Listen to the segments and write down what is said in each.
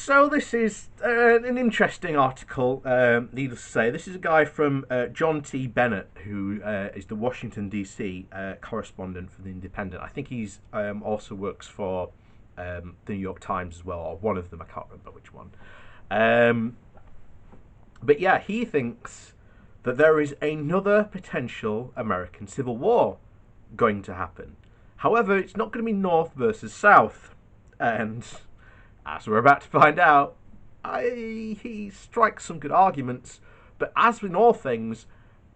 So this is an interesting article, needless to say. This is a guy from John T. Bennett, who is the Washington, D.C. Correspondent for The Independent. I think he's also works for the New York Times as well, or one of them, I can't remember which one. But yeah, he thinks that there is another potential American Civil War going to happen. However, it's not going to be North versus South. And as we're about to find out, he strikes some good arguments. But as with all things,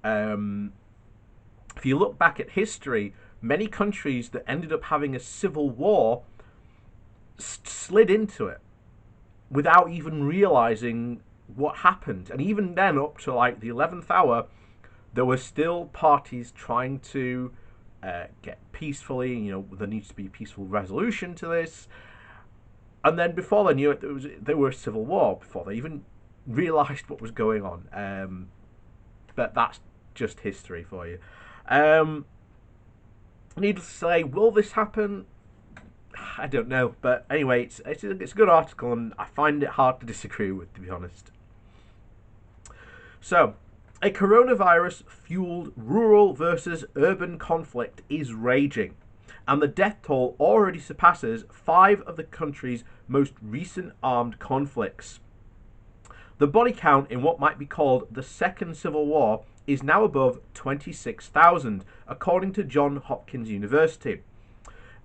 if you look back at history, many countries that ended up having a civil war slid into it without even realizing what happened. And even then, up to like the 11th hour, there were still parties trying to get peacefully, there needs to be peaceful resolution to this. And then before they knew it, there was a civil war before they even realised what was going on. But that's just history for you. Needless to say, will this happen? I don't know. But anyway, it's a good article, and I find it hard to disagree with, to be honest. So, a coronavirus-fueled rural versus urban conflict is raging, and the death toll already surpasses 5 of the country's most recent armed conflicts. The body count in what might be called the Second Civil War is now above 26,000, according to Johns Hopkins University.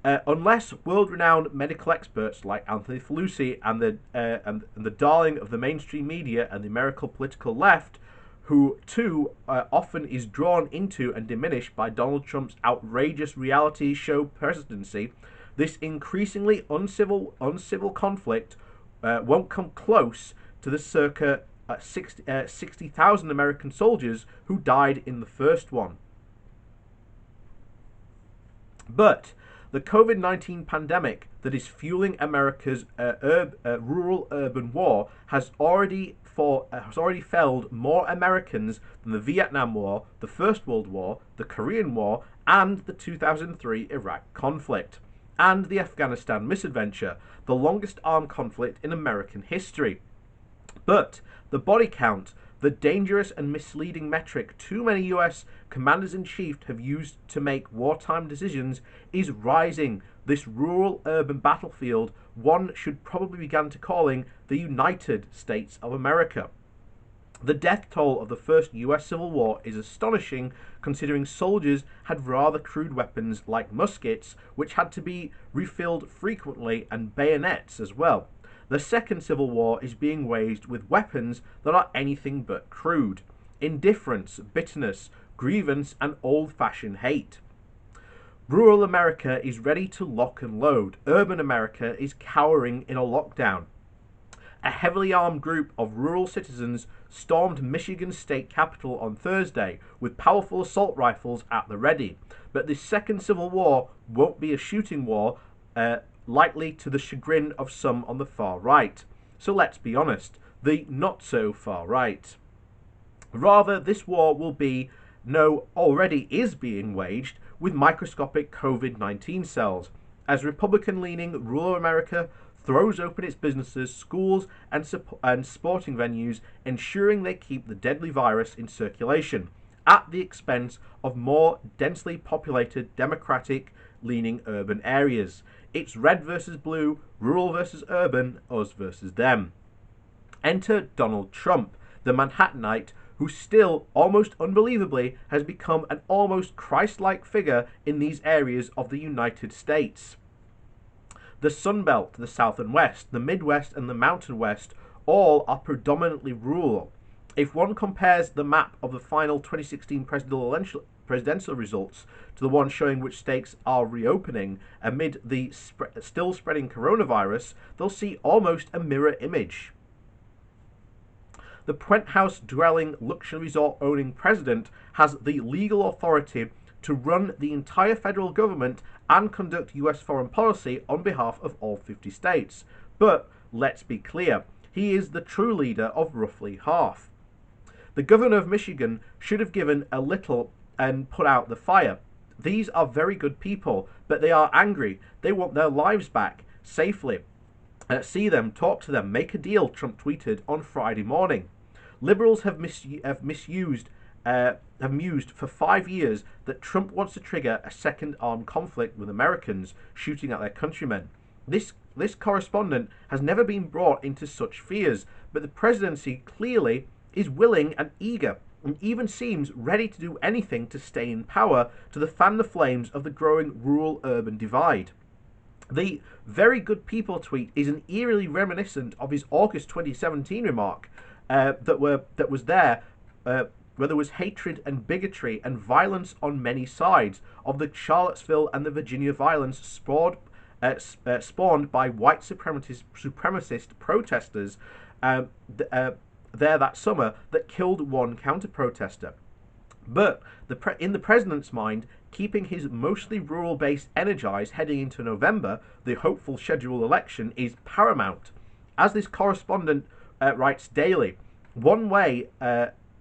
Unless world-renowned medical experts like Anthony Fauci and the darling of the mainstream media and the American political left, who too often is drawn into and diminished by Donald Trump's outrageous reality show presidency, this increasingly uncivil conflict won't come close to the circa 60,000 American soldiers who died in the first one. But the COVID-19 pandemic that is fueling America's rural-urban war has already felled more Americans than the Vietnam War, the First World War, the Korean War, and the 2003 Iraq conflict, and the Afghanistan misadventure, the longest armed conflict in American history. But the body count, the dangerous and misleading metric too many US commanders-in-chief have used to make wartime decisions, is rising. This rural-urban battlefield, one should probably begin to calling the United States of America. The death toll of the first US Civil War is astonishing, considering soldiers had rather crude weapons like muskets, which had to be refilled frequently, and bayonets as well. The Second Civil War is being waged with weapons that are anything but crude: indifference, bitterness, grievance, and old-fashioned hate. Rural America is ready to lock and load. Urban America is cowering in a lockdown. A heavily armed group of rural citizens stormed Michigan's state capitol on Thursday with powerful assault rifles at the ready. But this second civil war won't be a shooting war, likely to the chagrin of some on the far right. So let's be honest, the not so far right. Rather, this war will be, already is being waged with microscopic COVID-19 cells, as Republican-leaning rural America throws open its businesses, schools, and sporting venues, ensuring they keep the deadly virus in circulation, at the expense of more densely populated, democratic-leaning urban areas. It's red versus blue, rural versus urban, us versus them. Enter Donald Trump, the Manhattanite, who still, almost unbelievably, has become an almost Christ-like figure in these areas of the United States. The Sun Belt, the South and West, the Midwest, and the Mountain West all are predominantly rural. If one compares the map of the final 2016 presidential results to the one showing which states are reopening amid the still spreading coronavirus, they'll see almost a mirror image. The penthouse-dwelling, luxury resort-owning president has the legal authority to run the entire federal government and conduct US foreign policy on behalf of all 50 states. But let's be clear, he is the true leader of roughly half. The governor of Michigan should have given a little and put out the fire. These are very good people, but they are angry. They want their lives back safely. See them, talk to them, make a deal, Trump tweeted on Friday morning. Liberals have mused for 5 years that Trump wants to trigger a second armed conflict with Americans shooting at their countrymen. This correspondent has never been brought into such fears, but the presidency clearly is willing and eager, and even seems ready to do anything to stay in power to fan the flames of the growing rural-urban divide. The very good people tweet is an eerily reminiscent of his August 2017 remark that was there where there was hatred and bigotry and violence on many sides of the Charlottesville and the Virginia violence spawned by white supremacist protesters there that summer that killed one counter-protester. But in the president's mind, keeping his mostly rural base energized heading into November, the hopeful scheduled election, is paramount. As this correspondent writes daily, one way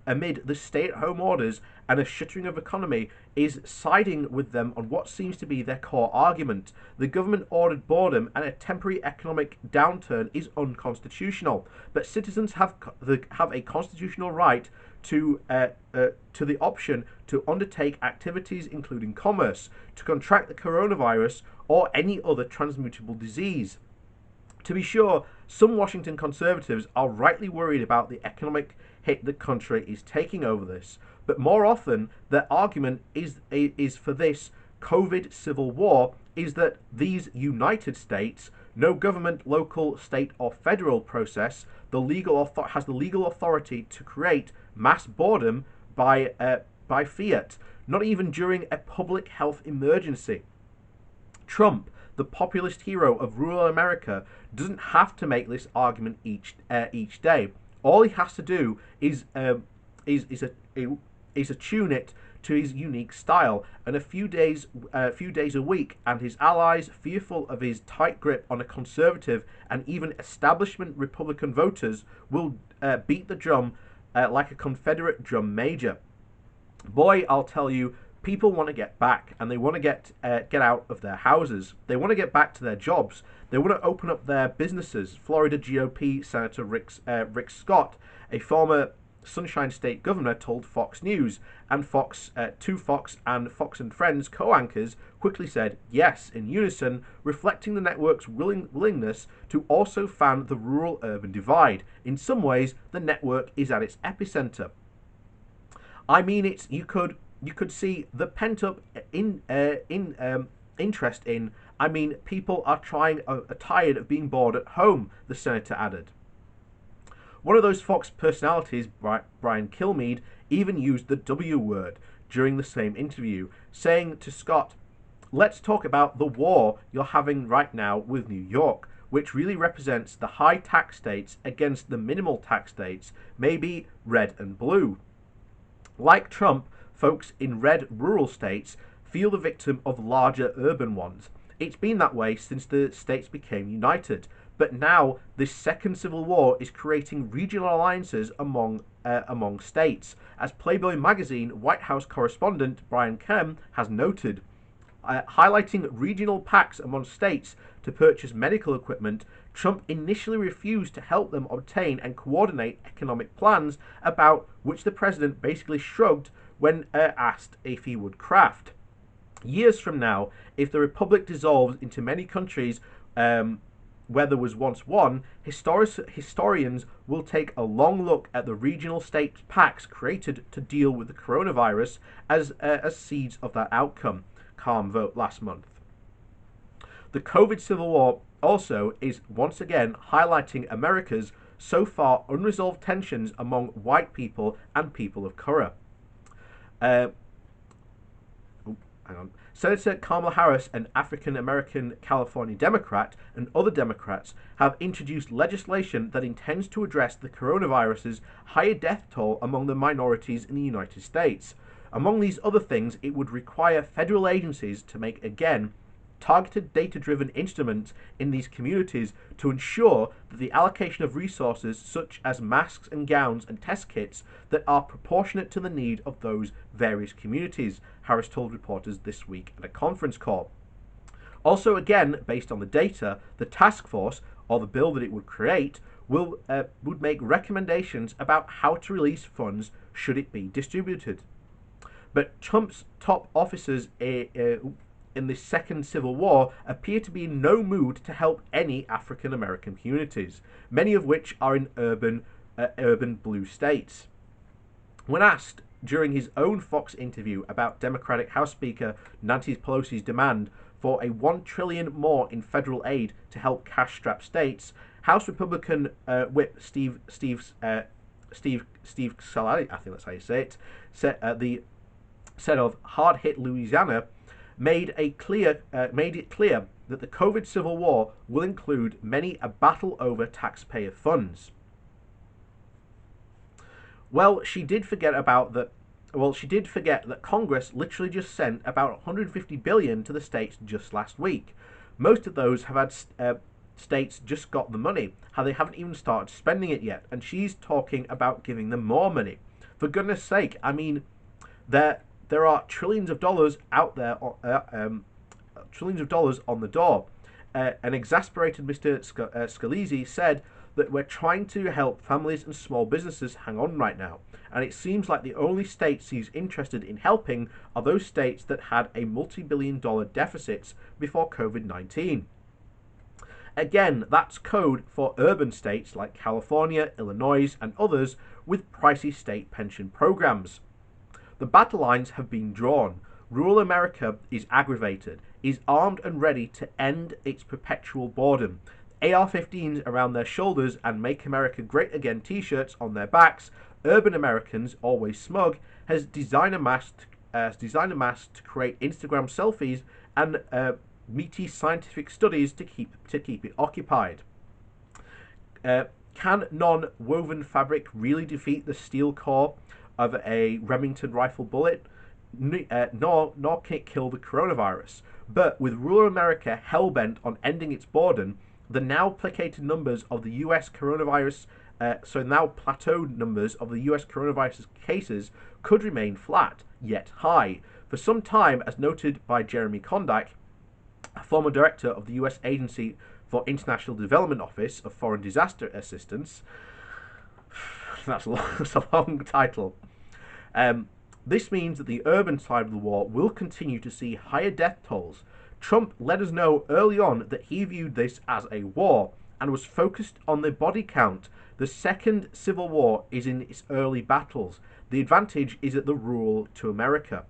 amid the stay-at-home orders and a shuttering of economy is siding with them on what seems to be their core argument. The government-ordered boredom and a temporary economic downturn is unconstitutional, but citizens have a constitutional right to the option to undertake activities including commerce, to contract the coronavirus or any other transmittable disease. To be sure, some Washington conservatives are rightly worried about the economic hit the country is taking over this, but more often their argument is for this COVID civil war is that these United States, no government, local, state, or federal process, has the legal authority to create mass boredom by fiat, not even during a public health emergency. Trump, the populist hero of rural America, doesn't have to make this argument each day. All he has to do is attune it to his unique style, and a few days a week, and his allies, fearful of his tight grip on a conservative and even establishment Republican voters, will beat the drum like a Confederate drum major. Boy, I'll tell you, people want to get back, and they want to get out of their houses. They want to get back to their jobs. They want to open up their businesses. Florida GOP Senator Rick Scott, a former Sunshine State governor, told Fox News, and Fox and Fox and Friends co-anchors quickly said yes in unison, reflecting the network's willingness to also fan the rural-urban divide. In some ways, the network is at its epicenter. I mean, you could see the pent-up interest in. I mean, people are tired of being bored at home, the senator added. One of those Fox personalities, Brian Kilmeade, even used the W word during the same interview, saying to Scott, "Let's talk about the war you're having right now with New York, which really represents the high tax states against the minimal tax states, maybe red and blue." Like Trump, folks in red rural states feel the victim of larger urban ones. It's been that way since the states became united. But now this second civil war is creating regional alliances among states, as Playboy magazine White House correspondent Brian Kemp has noted, highlighting regional pacts among states to purchase medical equipment. Trump initially refused to help them obtain and coordinate economic plans, about which the president basically shrugged when asked if he would craft. Years from now, if the republic dissolves into many countries where there was once one, historians will take a long look at the regional state pacts created to deal with the coronavirus as seeds of that outcome. Calm vote last month. The COVID civil war also is once again highlighting America's so far unresolved tensions among white people and people of color. Senator Kamala Harris, an African-American California Democrat, and other Democrats have introduced legislation that intends to address the coronavirus's higher death toll among the minorities in the United States. Among these other things, it would require federal agencies to make, again, targeted data-driven instruments in these communities to ensure that the allocation of resources such as masks and gowns and test kits that are proportionate to the need of those various communities, Harris told reporters this week at a conference call. Also, again, based on the data, the task force, or the bill that it would create, would make recommendations about how to release funds should it be distributed. But Trump's top officers in the second Civil War appear to be in no mood to help any African American communities, many of which are in urban blue states. When asked during his own Fox interview about Democratic House Speaker Nancy Pelosi's demand for a $1 trillion more in federal aid to help cash-strapped states, House Republican Whip Steve Salari, I think that's how you say it, said of hard-hit Louisiana, made it clear that the COVID Civil War will include many a battle over taxpayer funds. Well, she did forget that Congress literally just sent about 150 billion to the states just last week. Most of those have had states just got the money, how they haven't even started spending it yet, and she's talking about giving them more money. For goodness sake, I mean, there are trillions of dollars out there, trillions of dollars on the door. An exasperated Mr. Scalise said that we're trying to help families and small businesses hang on right now, and it seems like the only states he's interested in helping are those states that had a multi-billion-dollar deficits before COVID-19. Again, that's code for urban states like California, Illinois, and others with pricey state pension programs. The battle lines have been drawn. Rural America is aggravated, is armed and ready to end its perpetual boredom. AR-15s around their shoulders and Make America Great Again t-shirts on their backs, urban Americans, always smug, has designed a mass to create Instagram selfies and meaty scientific studies to keep it occupied. Can non-woven fabric really defeat the steel core of a Remington rifle bullet? Nor can it kill the coronavirus. But with rural America hell-bent on ending its boredom, the now plateaued numbers of the U.S. coronavirus cases could remain flat, yet high. For some time, as noted by Jeremy Kondak, a former director of the U.S. Agency for International Development Office of Foreign Disaster Assistance, that's a long title. This means that the urban side of the war will continue to see higher death tolls. Trump let us know early on that he viewed this as a war and was focused on the body count. The second Civil War is in its early battles. The advantage is at the rule to America.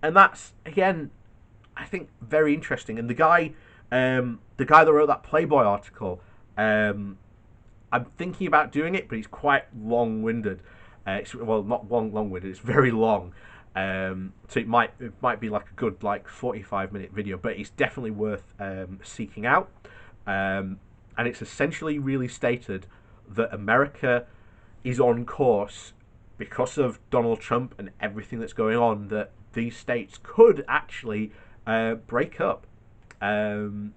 And that's, again, I think very interesting. And the guy that wrote that Playboy article, I'm thinking about doing it, but it's quite long-winded. Not long-winded. It's very long. So it might be like a good 45-minute video, but it's definitely worth seeking out. And it's essentially really stated that America is on course because of Donald Trump and everything that's going on, that these states could actually break up. So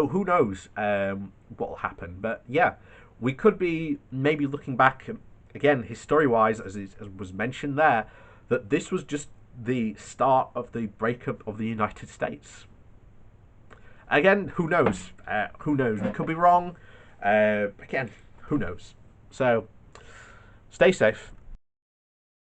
who knows what will happen? But yeah, we could be maybe looking back again, history-wise, as was mentioned there, that this was just the start of the breakup of the United States. Again, who knows? Who knows? We could be wrong. Again, who knows? So, stay safe.